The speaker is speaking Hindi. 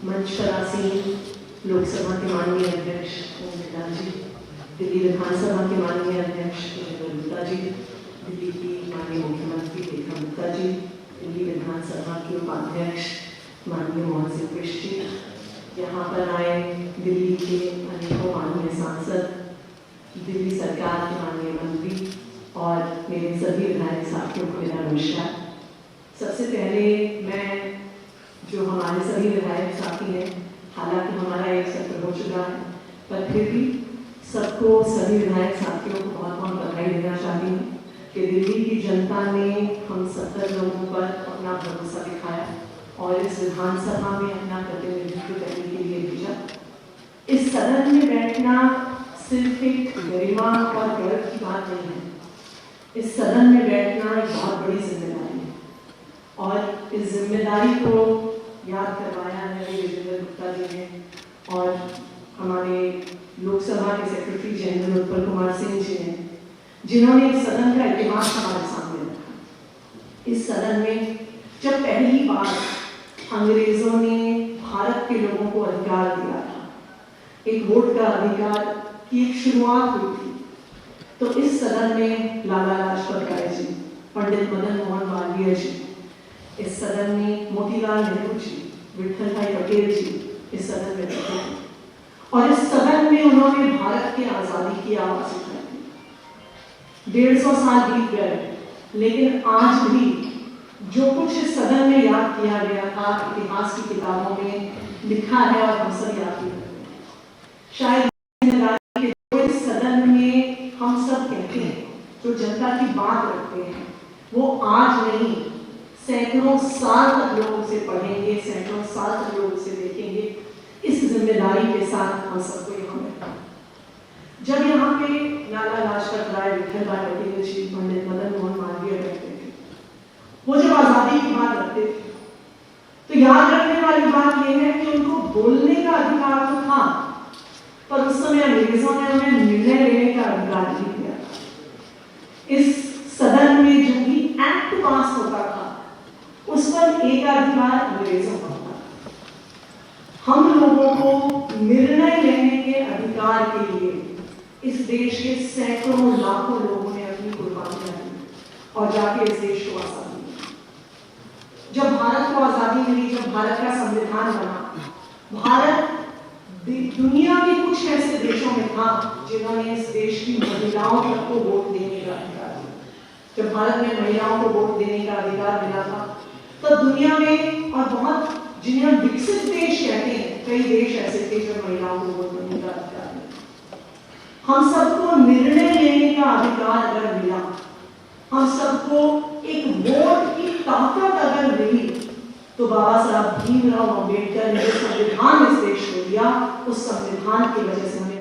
मंच पर आसीन लोकसभा के माननीय अध्यक्ष ओम बिरला जी, दिल्ली विधानसभा के माननीय अध्यक्ष गुप्ता जी, दिल्ली की माननीय मुख्यमंत्री रेखा गुप्ता जी, दिल्ली विधानसभा के उपाध्यक्ष माननीय मोहन सिंह बिष्ट जी, यहाँ पर आए दिल्ली के अनेकों माननीय सांसद, दिल्ली सरकार के माननीय मंत्री और मेरे सभी विधायक साथियों को मेरा नमस्कार। सबसे पहले मैं जो हमारे सभी विधायक साथी हैं, हालांकि हमारा एक सत्र हो चुका है, पर फिर भी सबको, सभी विधायक साथियों को बहुत बहुत बधाई देना चाहती हूँ कि दिल्ली की जनता ने हम 70 लोगों पर अपना भरोसा दिखाया और इस विधानसभा में अपना प्रतिनिधित्व करने के लिए भेजा। इस सदन में बैठना सिर्फ एक गरिमा और गर्व की बात नहीं है, इस सदन में बैठना एक बहुत बड़ी जिम्मेदारी है और इस जिम्मेदारी को याद करवाया है विजय गुप्ता जी ने और हमारे लोकसभा के सेक्रेटरी जनरल उत्पल कुमार सिंह जी ने, जिन्होंने इस सदन का इतिहास हमारे सामने रखा। इस सदन में जब पहली बार अंग्रेजों ने भारत के लोगों को अधिकार दिया था, एक वोट का अधिकार की एक शुरुआत हुई थी, तो इस सदन में लाला लाजपत राय जी, पंडित मदन मोहन मालवीय जी, इस सदन में मोतीलाल नेहरू जी, विठल भाई पटेल जी इस सदन में बैठे थे और इस सदन में उन्होंने भारत की आजादी की आवाज उठाई थी। 150 साल बीत गए, लेकिन आज भी जो कुछ इस सदन में याद किया गया था, इतिहास की किताबों में लिखा है और हम सब याद भी करते हैं। शायद इस सदन में हम सब कहते हैं, जो जनता की बात रखते हैं, वो आज नहीं, सैकड़ों साल तक लोग उसे पढ़ेंगे, सैकड़ों साल तक लोग उसे देखेंगे। इस जिम्मेदारी के साथ हम सबको यहाँ बैठा। जब यहाँ पे लाला लाजपत राय, विठल भाई पटेल जी, पंडित मदन मोहन मालवीय बैठते थे, वो जब आजादी की बात रखते थे, तो याद रखने वाली बात यह है कि उनको बोलने का अधिकार तो था, पर उस समय अंग्रेजों ने उन्हें निर्णय लेने का अधिकार नहीं दिया था। इस सदन में जो भी एक्ट पास होता था, उस पर एकाधिकार अंग्रेजों का होता था। हम लोगों को निर्णय लेने के अधिकार के लिए इस देश के सैकड़ों लाखों लोगों ने अपनी कुर्बानियां दी और जाके इस देश को आजादी दी। जब भारत को आजादी मिली, जब भारत का संविधान बना, भारत दुनिया के कुछ ऐसे देशों में था जिन्होंने इस देश की महिलाओं तक को वोट देने का अधिकार दिया। जब भारत में महिलाओं को वोट देने का अधिकार मिला था, तो दुनिया में और बहुत जिन्हें हम विकसित देश कहते हैं, कई देश ऐसे थे जो महिलाओं को वोट देने का अधिकार दिया। हम सबको निर्णय लेने का अधिकार अगर मिला, हम सबको एक वोट की ताकत अगर मिली, तो बाबा साहब भीमराव अम्बेडकर ने जो संविधान इस देश को दिया, उस संविधान की वजह से हमें